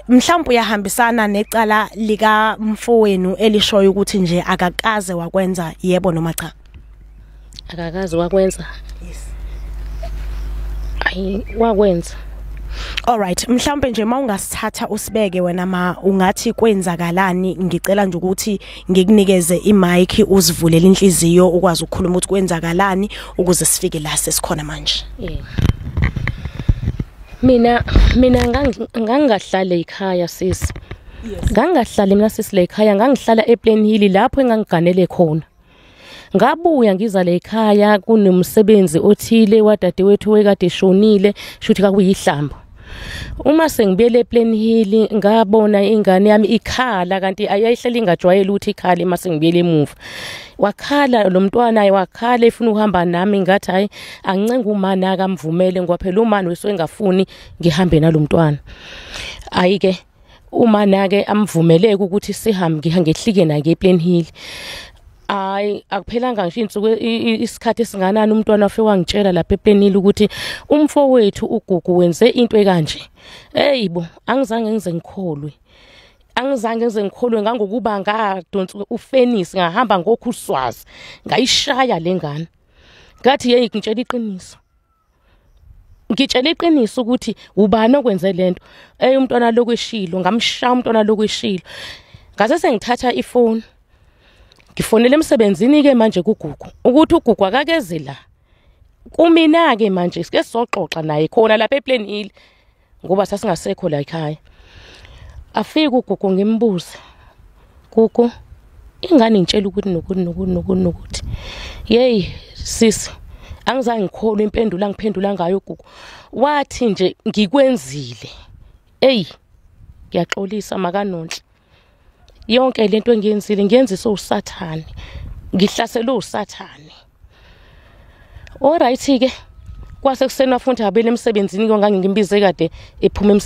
mhlawumbe uyahambisana necala lika mfowenu elishoyo ukuthi nje akakaze wakwenza yebo noma cha? Akakaze wakwenza. Yes. Ayi wakwenza. Alright, mhlawumbe nje mawungasithatha usibeke wena ungathi kwenzakalani, ngicela nje ukuthi ngikunikeze imic uzivulele inhliziyo ukwazi ukukhuluma ukuthi kwenzakalani ukuze sifike la sesikhona manje. Mina ngangahlala ekhaya sisi. Ngangahlala mina sisi la ekhaya, ngangihlala ePlainhill lapho engangiganele khona. Ngabuya ngiza la ekhaya kunomsebenzi othile wadadewethu wekade eshonile, shuthi kakuyihlamba. Uma sengibuyele ePlainhill ngabona ingane yami ikhala kanti ayihleli ingajwayele ukuthi ikhala uma sengibuyele emuva. Wakhala lo mntwana wakhala efuna ukuhamba nami ngathi hayi angicenga umani akamvumele ngoba phela umani wesengafuni ngihambe nalomntwana. Ayike umani ake amvumeleke ukuthi sihambe ngehlike na ePlainhill. Hayi akuphelanga ngisho insuku isikhathi esinganani umntwana wafike wangitshela lapha ePlainhill ukuthi umfowethu uGugu wenze into ekanje. Eyibo angizange ngize ngikholwe. Angizange ngize ngikholwe ngangokuba ngadonsa uFenisi ngahamba ngokhuswazi ngayishaya lengane. Ngathi hey ngitshela iqiniso. Ngitshela iqiniso ukuthi ubani okwenze lento. Umntwana lokweshilo ngamshaya umntwana lokweshilo. Ngase sengithatha ifoni. Ngifonele emsebenzini ke manje kuGugu ukuthi uGugu akakeze la. Kumina ke manje sike sizoxoxa naye khona lapha ePlainhill ngoba sasingasekho la ekhaya. Afike uGugu ngimbuza. Gugu ingane ngitshela ukuthi nokuthi. Hey sisi angizange ngikholwe impendulo angiphendula ngayo uGugu. Wathi nje ngikwenzile. Ngiyaxolisa makanonhle. Yonke lento engiyenzile ngiyenzisa uSathane. Ngihlasele uSathane. Alright ke kwase kusena futhi abele emsebenzini ngangingimbize kade ephuma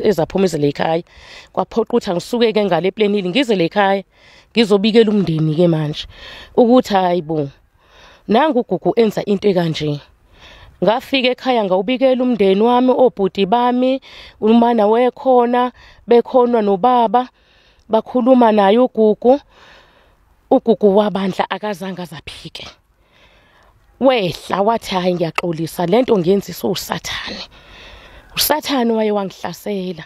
ezaphumezela ekhaya. Kwaphoqa ukuthi angisuke ke ngale ePlainhill ngize le ekhaya ngizobikela umndeni ke manje ukuthi hayibo nangu uGugu enza into ekanje. Ngafika ekhaya ngawubikela umndeni wami obhuti bami umana wekhona bekhonwa nobaba bakhuluma naye uGugu wabandla akazange azaphike. Wehla wathi hayi ngiyaxolisa lento ngiyenzisa uSathane. uSathane waye wangihlasela.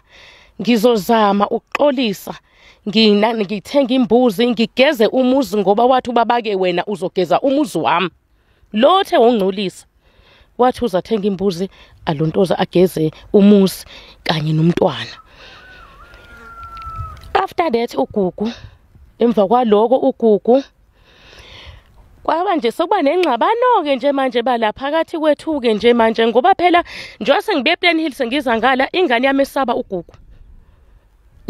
Ngizozama ukuxolisa. Ngithenga imbuzi ngigeze umuzi ngoba wathi ubabake wena uzogeza umuzi wami. Lothe ongcolisa. Wathi uzathenga imbuzi alontoza ageze umuzi kanye nomntwana. After that uGugu emva kwaloko uGugu kwaba nje sokuba nengxabano ke nje manje bala phakathi kwethu ke nje manje ngoba phela njengoba sengibe ePlainhill sengiza ngala ingane yami esaba uGugu.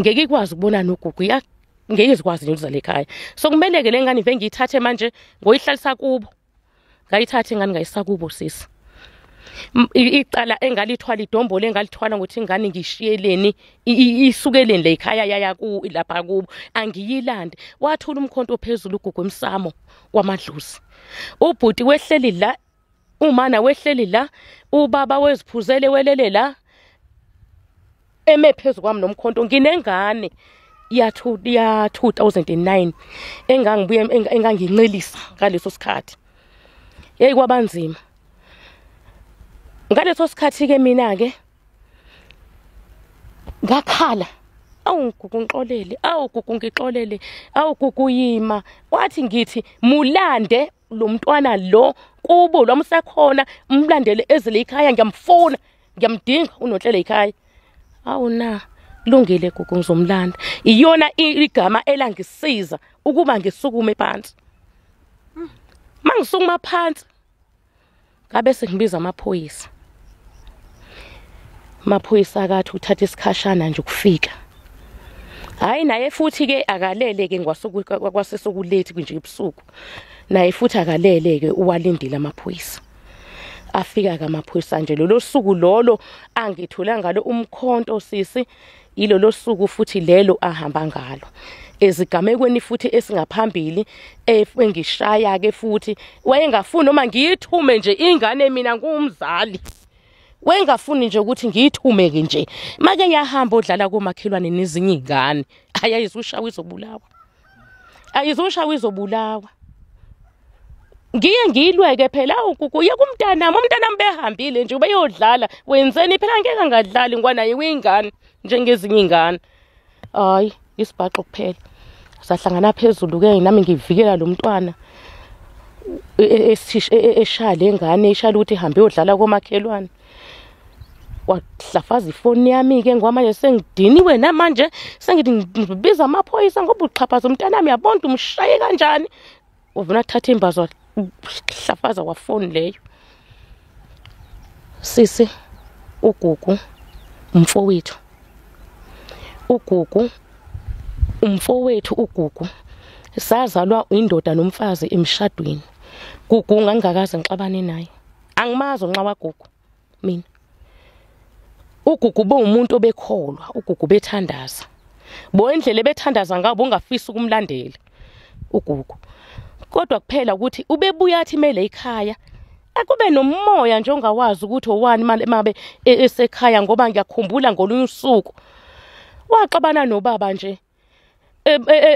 Ngeke ikwazi ukubona noGugu ngeke izikwazi nje ukuzala ekhaya. So kumele ke lengane ive ngiyithathe manje ngoyihlalisa kubo. Ngayithatha ingane ngayisakubo sisi. Iqala engalithwala idombolo engalithwala ngokuthi ingane ngishiyeleni isukeleni la ekhaya yaya ku lapha kubo angiyilande. Wathula umkhonto phezulu uGugu emsamo kwamadlusi. Ubhuti wehleli la, umana wehleli la, ubaba weziphuzele welele la. Eme phezulu kwami nomkhonto nginengane ya 2009 engangibuye engangincelisa ngaleso sikhathi. Hey kwabanzima. Ngaleso sikhathi ke mina ke ngakhala. Awu Gugu ngixolele, awu Gugu ngixolele, awu Gugu yima. Wathi ngithi mulande lo mntwana lo kubo lo msekhona umlandele ezile ekhaya ngiyamfuna, ngiyamdinga uNonhlele ekhaya. Awu na lungile Gugu ngizomlanda. Iyona igama elangisiza ukuba ngisukume phansi. Mangisukuma phansi ngabe sengibiza amaphoyisa. Maphoyisa akathi uthatha isikhashana nje ukufika. Hayi naye futhi ke akalele ke kwasesokulethi nje ebusuku. Naye futhi akalele ke uwalindile amaphoyisa. Afika ke amaphoyisa nje lolo suku lolo angithola ngalo umkhonto sisi ilolo suku futhi lelo ahamba ngalo. Ezigamekweni futhi esingaphambili engishaya ke futhi wayengafuni noma ngiyithume nje ingane mina ngumzali. wengafuni nje ukuthi ngiyithumeke nje make yahamba odlala komakhelwane nezinye izingane ayizushawa izobulawa ayizushawa izobulawa ngiye ngilweke phela ugugu yeke umntanami behambile nje ubeyodlala wenzeni phela ngeke ngadlali ngwanaye wingane njengezinye izingane hayi isibhaxo kuphela sahlangana phezulu ke nami ngivikela lo mntwana eshaya lengane eshala ukuthi ihambe yodlala komakhelwane wahlafaza ifoni yami ke ngoba manje sengidiniwe namanje sengithi ngibiza amaphoyisa ngoba uxhaphaza umntanami yabona umshaye kanjani uvuna thatha imbazo hlafaza wafoni leyo sisi ugugu umfowethu ugugu sazalwa indoda nomfazi emshadweni gugu ngangakaze ngixabane naye angimazi nxa wagugu mina ugugu umuntu obekholwa ugugu bethandaza indlela bethandaza ngabo ungafisa ukumlandela ugugu kodwa kuphela ukuthi ubebuya athi mele ekhaya akube nomoya nje ongawazi ukuthi owani mabe esekhaya ngoba ngiyakhumbula ngolunye usuku waxabana nobaba nje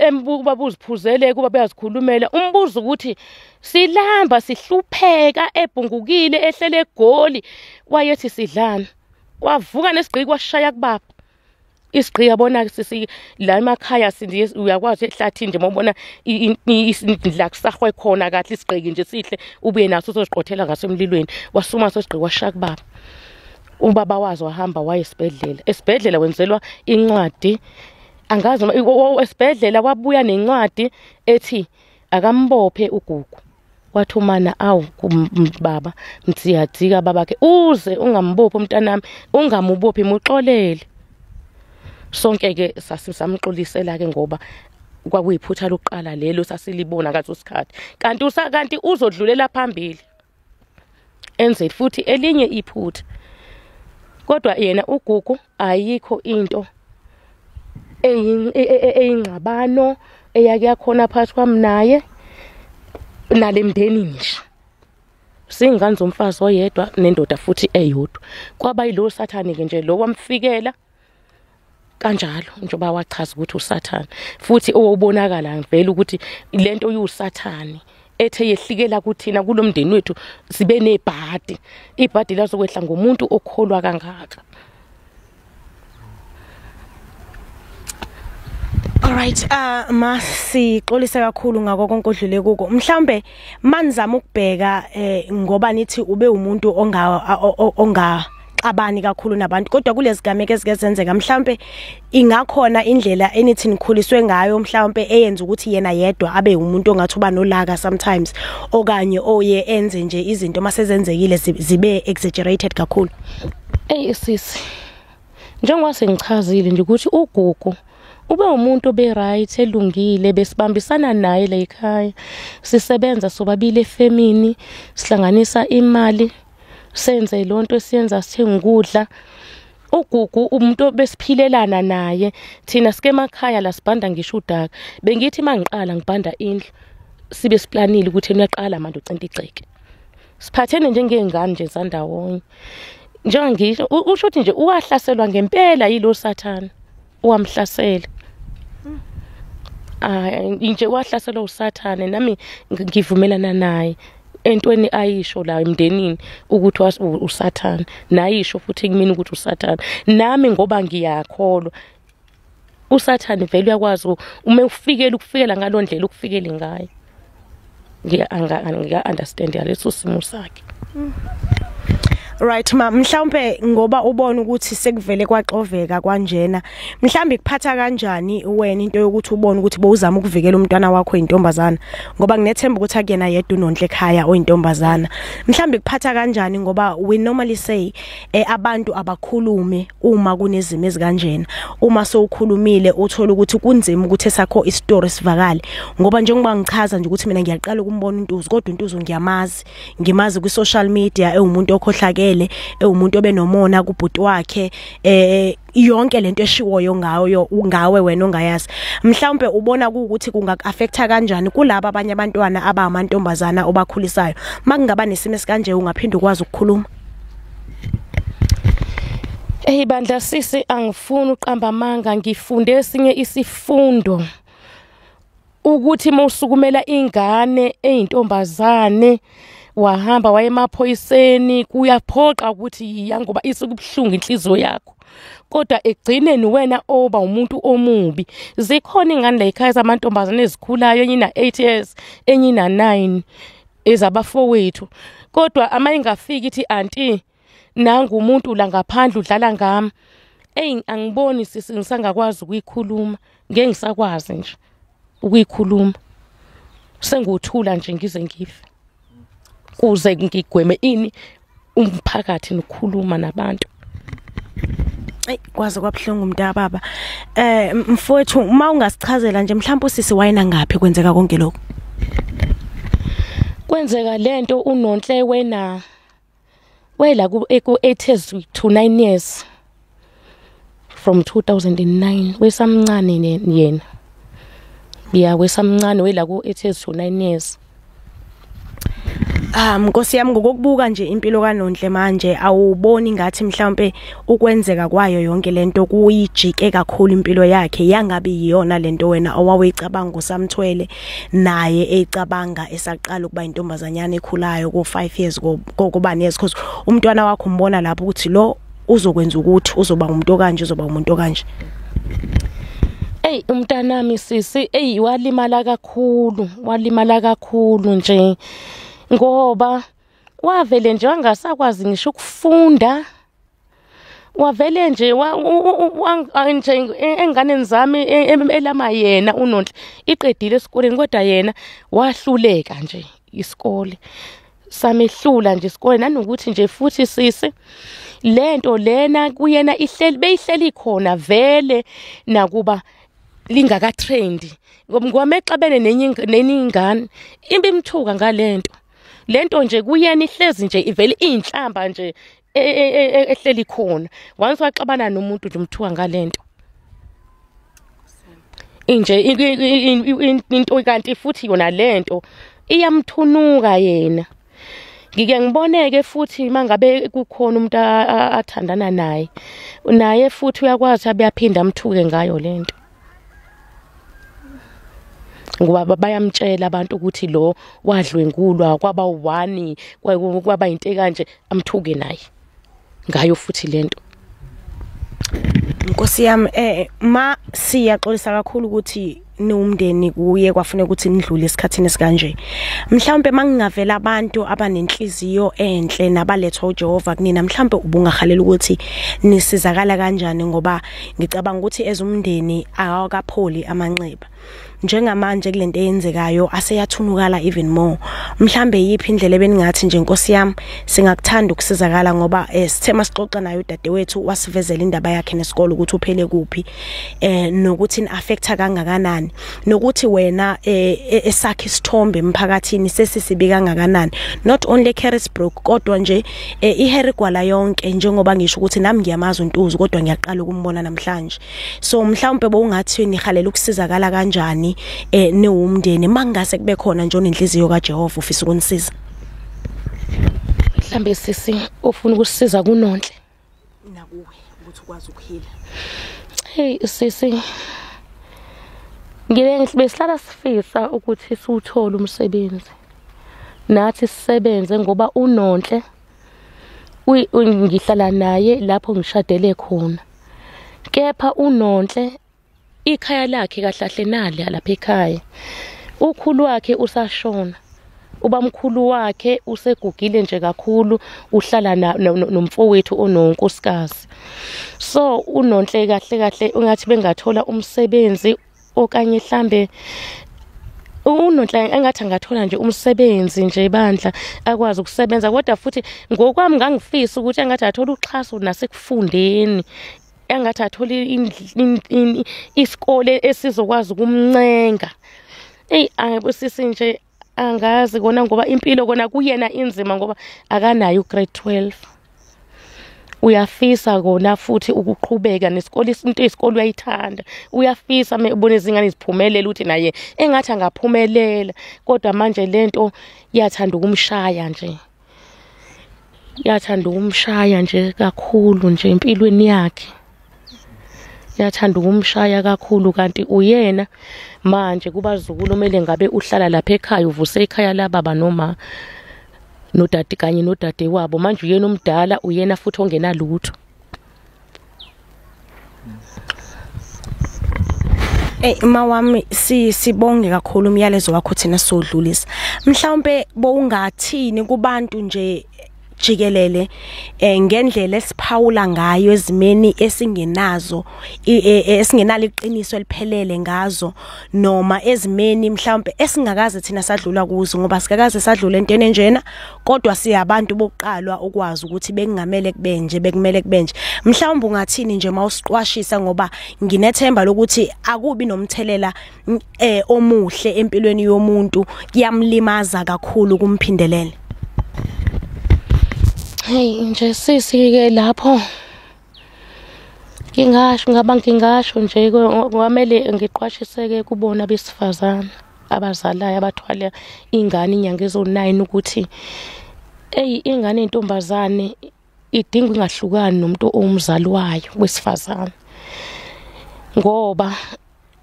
embuka uziphuzele kuba beyazikhulumela umbuzo ukuthi silamba sihlupheka ebhungukile ehlele egoli wayethi sidlana wavuka nesigqiki washaya kubaba isigqiki yabona sisi la emakhaya uyakwazi ehlathini nje mawubona indla kusahwe khona kahle isigqiki nje sihle ubuye naso uzoziqothela ngasemlilweni wasuma sesigqiki washaya kubaba ubaba wazi wahamba waye esibhedlela wenzelwa incwadi angazi esibhedlela wabuya nencwadi ethi akambophe ugugu wathumana awu baba mtsiyadzika babake uze ungambophi umntanami ungamubophi muxolele sonke ke sasamxolisela ke ngoba kwakuyiphutha lokuqala lelo sasilibona ngaso sikhathi kanti uzodlulela phambili enze futhi elinye iphutha kodwa yena ugugu ayikho into eyingxabano eyake yakhona phakathi kwami naye nalemndeni nje singane zomfazi oyedwa nendoda futhi eyodwa kwaba yilo sathani ke nje lo wamfikela kanjalo njengoba wachaza ukuthi usathani futhi owubonakala ngivela ukuthi lento uyisathani ethe yehlikela kuthina kulomndeni wethu sibe nebhadi ibhadi lazokwehla ngomuntu okholwa kangaka. Alright, masixolise kakhulu ngako konke odlule kuko. Mhlambe manizama ukubheka ngoba nithi ube umuntu ongaxabani kakhulu nabantu kodwa kulezi gameke ezizenzeka mhlambe ingakhona indlela enithi nikhuliswe ngayo mhlambe eyenza ukuthi yena yedwa abe umuntu ongathuba nolaka sometimes okanye oye enze nje izinto masezenzekile zibe exaggerated kakhulu. Sisi njengoba sengichazile nje ukuthi ugugu ube umuntu right elungile besibambisana naye la ekhaya sisebenza sobabili efemini sihlanganisa imali senze lonto esiyenza sithenga ukudla ugugu umuntu besiphilelana naye thina sike emakhaya la sibanda ngisho udaka bengithi mangiqala ngibanda indlu sibe siplanile ukuthi uyaqala manje ucinta igceke siphathene njengengane nje zandawonye njengisho usho ukuthi nje uwahlaselwa ngempela yilo sathana uwamhlasela nje wahlaselwa usathane nami ngivumelana naye entweni ayisho la emndenini ukuthi usathane nayisho futhi kimi ukuthi usathane nami ngoba ngiyakholwa usathane vele uyakwazi uma ukufikela ngalondlela ukufikele ngayo ngiya understand yaleso simo sakhe. Right mhlawumbe ngoba ubona ukuthi sekuvele kwaxoveka kanjena mhlawumbe kuphatha kanjani wena into yokuthi ubone ukuthi bowuzama ukuvikela umntwana wakho intombazana ngoba nginethemba ukuthi akuyena yedwa unonhle ekhaya oyintombazana mhlawumbe kuphatha kanjani ngoba we normally say abantu abakhulume uma kunezimo ezikanjena uma sowukhulumile uthola ukuthi kunzima ukuthi esakho istory sivakale ngoba njengoba ngichaza nje ukuthi mina ngiyaqala ukumbona uNtuzu kodwa uNtuzu ngimazi ku social media umuntu okhohlake umuntu obenomona kubhuti wakhe yonke lento eshiwoyo ngawe wena ongayazi mhlawumbe ubona ukuthi kungakuaffecta kanjani kulabo abanye abantwana abamantombazana obakhulisayo makungaba nesimo esikanje ungaphinda ukwazi ukukhuluma. Bandla sisi, angifuni uqamba amanga, ngifunde esinye isifundo ukuthi mawusukumela ingane eyintombazane wahamba waye emaphoyiseni kuyaphoqa ukuthi yangoba isukubuhlungu inhliziyo yakho, kodwa egcineni wena oba umuntu omubi. Zikhona ingane la ekhaya zamantombazane ezikhulayo, enye ina 8 years enye ina 9 ezabafowethu, kodwa ama ingafiki ithi anti nangu umuntu la ngaphandle udlala ngami. Angiboni sisi ngisangakwazi ukuyikhuluma, ngeke ngisakwazi nje ukuyikhuluma, senguthula nje ngize ngife kuze ngigweme ini umphakathi nokukhuluma nabantu. Kwaze kwabuhlungu mntababa. Mfowethu, uma ungasichazela nje mhlawumbe usisi wayena ngaphi kwenzeka konke lokho? Kwenzeka lento uNonhle wena wela ku 8 to 9 years from 2009 wesamncane yena. Wesamncane wela ku 8 to 9 years. Nkosi yami, ngokubuka nje impilo kaNonhle manje awuboni ngathi mhlawumbe ukwenzeka kwayo yonke lento kuyijike kakhulu impilo yakhe, yangabe yiyona lento wena owawuyicabanga usamthwele naye ecabanga esaqala ukuba intombazanyana ekhulayo ko 5 years kokuba years, because umntwana wakho umbona lapho ukuthi lo uzokwenza ukuthi uzoba umuntu kanje, uzoba umuntu kanje. Umntanami sisi, walimala kakhulu nje, ngoba wavele nje wangasakwazi ngisho ukufunda, wavele nje enganeni zami elama yena uNonhle iqedile esikoleni, kodwa yena wahluleka nje isikole, samehlula nje isikole. Nanokuthi nje futhi sisi lento lena kuyena beyihleli khona vele nakuba lingaka trend, ngoba mexabene nenye ingane imbimthuka ngalento nje kuyena ihlezi nje ivele inhlamba nje ehleli khona. Once waxabana nomuntu nje umthuka ngalento inje into, kanti futhi yona lento iyamthunuka yena. Ngike ngiboneke futhi mangabe kukhona umuntu athandana naye futhi uyakwazi abeyaphinda amthuke ngayo lento, ngoba bayamtshela abantu ukuthi lo wadlwengulwa kwaba u1 kwaba into kanje, amthuke naye ngayo futhi lento. Nkosi yami, ma siyaxolisa kakhulu ukuthi niwumndeni kuye kwafuneka ukuthi nidlule esikhathini esikanje. Mhlawumbe mangingavela abantu abanenhliziyo enhle nabalethwa uJehova kunina, mhlawumbe ubungahalela ukuthi nisizakala kanjani, ngoba ngicabanga ukuthi ezumndeni awakapholi amanxeba. Njengamanje kulento eyenzekayo aseyathunukala even more. Mhlambe yipi indlela ebeningathi nje Nkosi yami singakuthanda ukusizakala, ngoba sithema sixoxa naye udadewethu wasivezela indaba yakhe nesikole ukuthi uphele kuphi, nokuthi in affecta kangakanani, nokuthi wena esakhe isithombe emphakathini sesisibi kangakanani, not only Carisbrook kodwa nje iHerigwala yonke, njengoba ngisho ukuthi nami ngiyamazi uNtuzu kodwa ngiyaqala ukumbona namhlanje. So mhlawumbe bowungathi nihalela ukusizakala kanjani niwumndeni mangase kube khona nje onenhliziyo kaJehova ufisa ukunisiza? Mhlambe sisi ufuna ukusisiza kuNonhle nakuwe ukuthi ukwazi ukuhila. Sisi, besihlala sifisa ukuthi siwuthole umsebenzi nathi sisebenze, ngoba uNonhle ngihlala naye lapho ngishadele khona, kepha uNonhle ikhaya lakhe kahlahle nali lapha ekhaya. Ukhulu wakhe usashona, ubamkhulu wakhe usegugile nje kakhulu, uhlala nomfowethu ononkosikazi. So uNonhle kahle ungathi bengathola umsebenzi, okanye mhlambe uNonhle engathi angathola nje umsebenzi nje bandla akwazi ukusebenza, kodwa futhi ngokwami ngangifisa ukuthi engathi athola uxhaso nasekufundeni, engathi athole isikole esizokwazi ukumncenga. Sisi nje angazi kona, ngoba impilo kona kuyena inzima, ngoba akanayo ugrade 12. Uyafisa kona futhi ukuqhubeka nesikole, into yesikole uyayithanda, uyafisa ubone izingane ziphumelela ukuthi naye engathi angaphumelela, kodwa manje lento yathanda ukumshaya nje. yathanda ukumshaya nje kakhulu nje empilweni yakhe. Yathanda ukumshaya kakhulu kanti uyena manje kubazukulu kumele ngabe uhlala lapha ekhaya uvuse ekhaya lababa noma nodade kanye nodade wabo manje uyena omdala uyena futhi ongenalutho. Mawami sibonge kakhulu umyalezo wakho thina sodlulisa. Mhlawumbe bowungathini kubantu nje jikelele ngendlela esiphawula ngayo ezimeni esingenazo esingenalo iqiniso eliphelele ngazo noma ezimeni mhlawumbe esingakaze thina sadlula kuzo ngoba sikakaze sadlula entweni enjena kodwa siyabantu bokuqalwa ukwazi ukuthi bekungamele kubenje bekumele kubenje. Mhlawumbe ungathini nje mawusiqwashisa ngoba nginethemba lokuthi akubi nomthelela omuhle empilweni yomuntu kuyamlimaza kakhulu kumphindelele. Hey nje sisi-ke lapho ngingasho nje kwamele ngiqwashiseke kubona besifazana abazalayo abathwala ingane inyanga ezo9 ukuthi ingane yentombazane idinga ingahlukani nomuntu omzali wayo wesifazane ngoba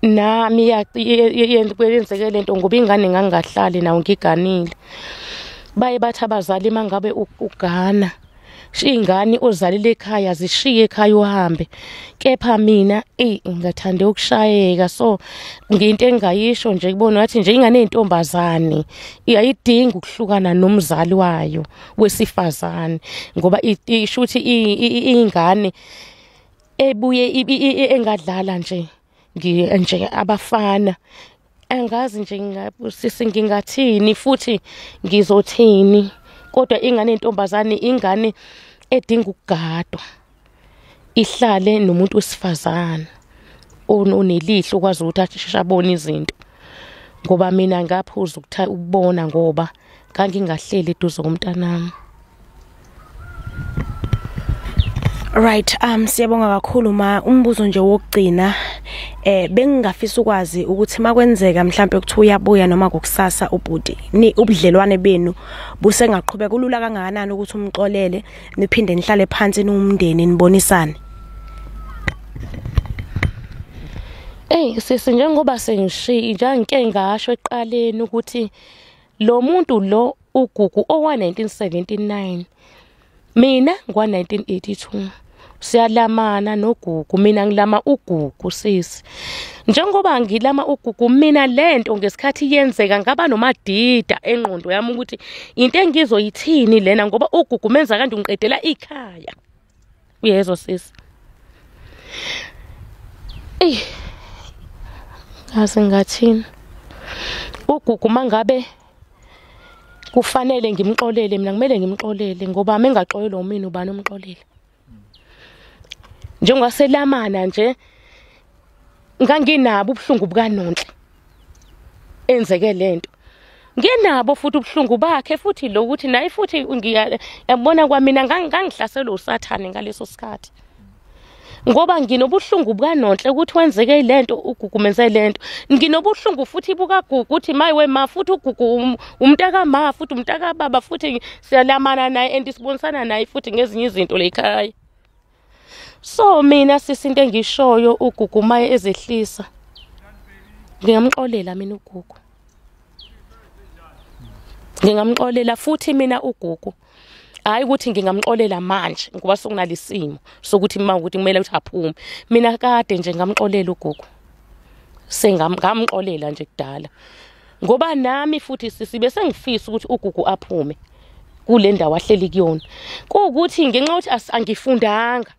nami yenzeke lento ngoba ingane ngangahlali nawo ngiganile. Baye bathi abazali mangabe ugana ingane ozalile ekhaya zishiye ekhaya uhambe kepha mina ngingathanda ukushayeka so nginto engayisho nje kubona wathi nje ingane yentombazane iyayidinga ukuhlukana nomzali wayo wesifazane ngoba isho ukuthi ingane ebuye engadlala nje abafana. Angazi nje ngingathini futhi ngizothini kodwa ingane yentombazane ingane edinga ukugadwa ihlale nomuntu wesifazane onelihlo ukwazi ukuthi asheshabone izinto ngoba mina ngaphuza ukubona ngoba ngangingahleli eduze komntanami. Right, siyabonga kakhulu ma umbuzo nje wokugcina bengingafisa ukwazi ukuthi makwenzeka mhlawumbe ukuthi uyabuya noma ngokusasa ubhuti ni ubudlelwane benu busengaqhubeka kulula kangakanani ukuthi umxolele niphinde nihlale phansi nomndeni nibonisane. Sisi njengoba sengishiya ngike ngasho eqaleni ukuthi lo muntu lo uGugu owa1979 mina ngwa1982 siyalamana noGugu mina ngilama uGugu sisi njengoba ngilama uGugu mina lento ngesikhathi yenzeka ngaba nomadida engqondo yami ukuthi into engizoyithini lena ngoba uGugu menza kanti ungiqedela ikhaya uyezwa sisi ngaze ngathini uGugu mangabe kufanele ngimxolele mina kumele ngimxolele ngoba mengaxolelwa umina ubani umxolele njengoselamana nje nganginabo ubuhlungu bukaNonhle enzeke lento nginabo futhi ubuhlungu bakhe futhi lokuthi naye futhi ngiyabona kwamina ngangihlaselwe uSathane ngaleso sikhathi ngoba nginobuhlungu bukaNonhle ukuthi wenzeke lento uGugu menze lento nginobuhlungu futhi bukaGugu ukuthi mayiwe ma futhi uGugu umntaka ma futhi umntaka baba futhi siyalamana naye andisibonisana naye futhi ngezinye izinto lekhaya. So mina sisinto engishoyo uGugu maye ezehlisa ngingamxolela mina uGugu ngingamxolela futhi mina uGugu hayi ukuthi ngingamxolela manje ngoba sokunalisimo sokuthi mawukuthi kumele ukuthi aphume mina kade nje ngamxolela uGugu sengamxolela nje kudala ngoba nami futhi sisibe sengifisa ukuthi uGugu aphume kule ndawo ahleli kuyona kuukuthi ngenxa ukuthi angifundanga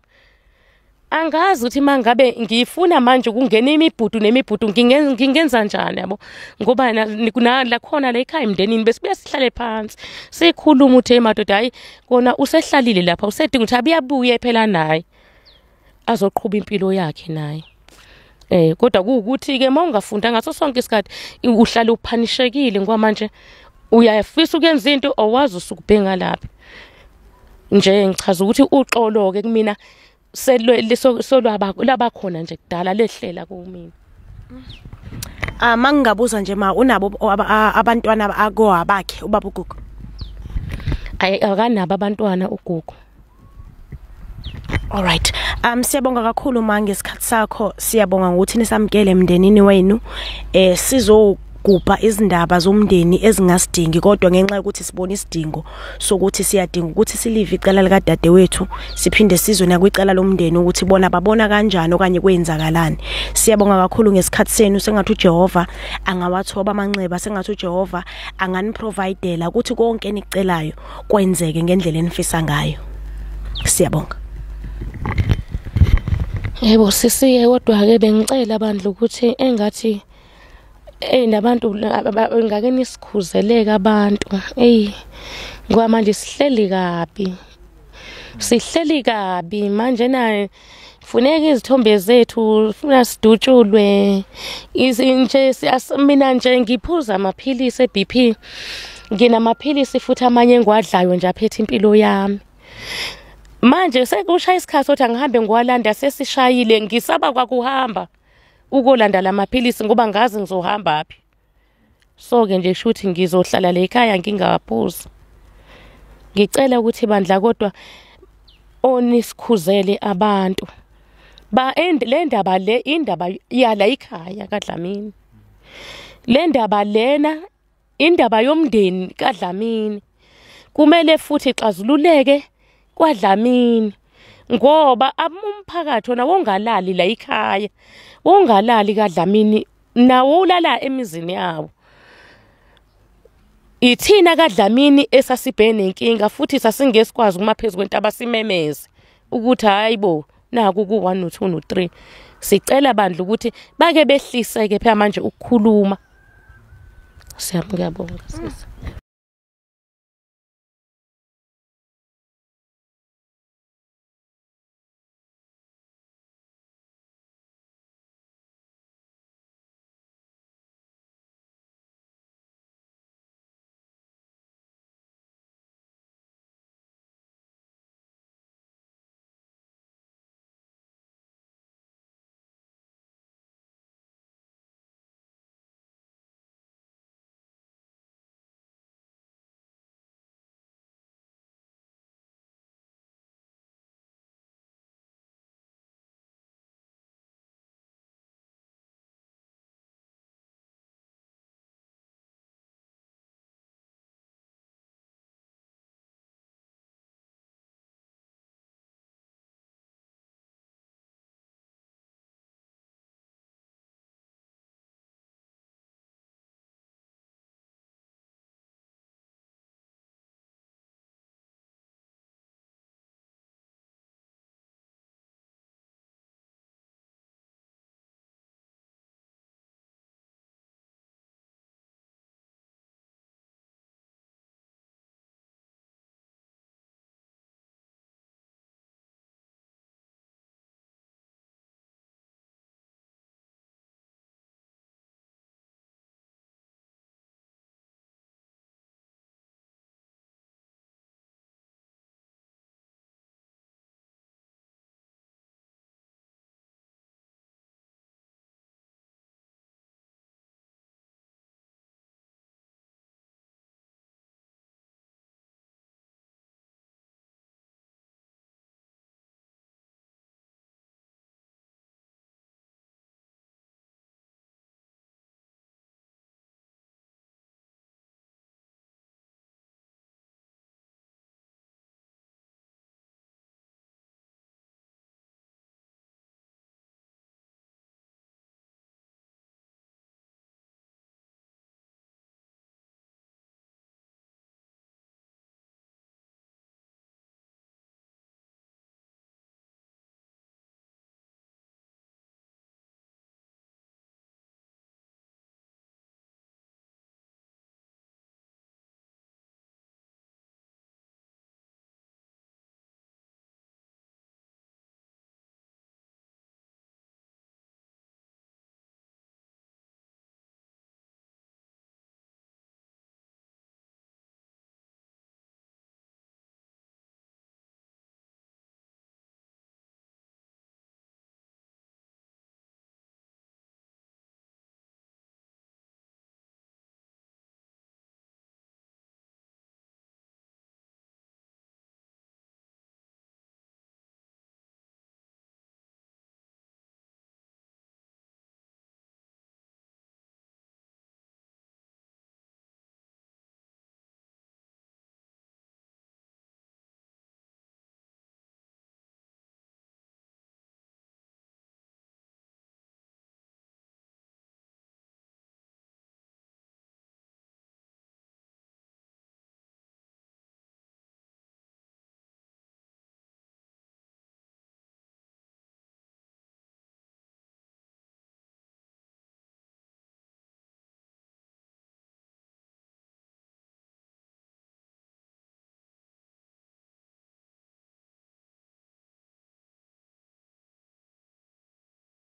angazi ukuthi mangabe ngifuna manje ukungena imibhudu nemibhudu ngingenza kanjani yabo ngoba la khona la ekhaya emndenini besibuye sihlale phansi sikhuluma uthe madoda hayi kona usehlalile lapha usedinga ukuthi abuye phela naye azoqhubha impilo yakhe naye kodwa kuukuthi ke mawungafunda ngaso sonke isikhathi uhlala uphanishekile ngoba manje uyafisa ukuyenza into owazi usukubhenga lapha nje ngichaza ukuthi uxolo ke kumina labakhona nje kudala lehlela kumina. Mangingabuza nje ma unabo abantwana akowabakhe ubaba uGugu? akanabo abantwana ugogo. Alright. Siyabonga kakhulu manje ngesikhathi sakho. Siyabonga ukuthi nisamkele emndenini wenu. Sizogubha izindaba zomndeni ezingasidingi kodwa ngenxa yokuthi sibona isidingo sokuthi siyadinga ukuthi silive icala lika dadewethu siphinde sizwe na kwicala lomndeni ukuthi bona babona kanjani okanye kwenzakalani. Siyabonga kakhulu ngesikhathi senu. Sengathi uJehova angawathoba amanxeba, sengathi uJehova anganiprovidela ukuthi konke enicelayo kwenzeke ngendlela enifisa ngayo. Siyabonga. Yebo sisiye kodwa ke bengicela bandla ukuthi engathi nabantu ngake nisikhuzeleka abantu. Ngoba manje sihleli kabi manje na funeka izithombe zethu funa sidutshulwe nje mina nje ngiphuza amaphilisi eBP, nginamaphilisi futhi amanye engwadlayo nje aphethe impilo yami. Manje sekushaya isikhathi sokuthi angihambe ngwalanda sesishayile, ngisaba kwakuhamba ukolanda lamaphilisi ngoba ngazi ngizohamba phi. So ke nje shuthi ngizohlala la ekhaya ngingaphuza. Ngicela ukuthi bandla kodwa onisikhuzele abantu le ndaba le indaba yala ekhaya kaDlamini. Le ndaba lena indaba yomndeni kaDlamini kumele futhi ixazululeke kwaDlamini ngoba umphakathi wona wongalali la ekhaya, wongalali kaDlamini nawo ulala emizini yawo. Ithina kaDlamini esasibhene inkinga futhi sasingesikwazi ukumaphezulu kwentaba simemeze ukuthi hayibo naku ku 1 no 2 no 3. Sicela bandla ukuthi bake behliseke phela manje ukukhuluma. Ngiyabonga sisi.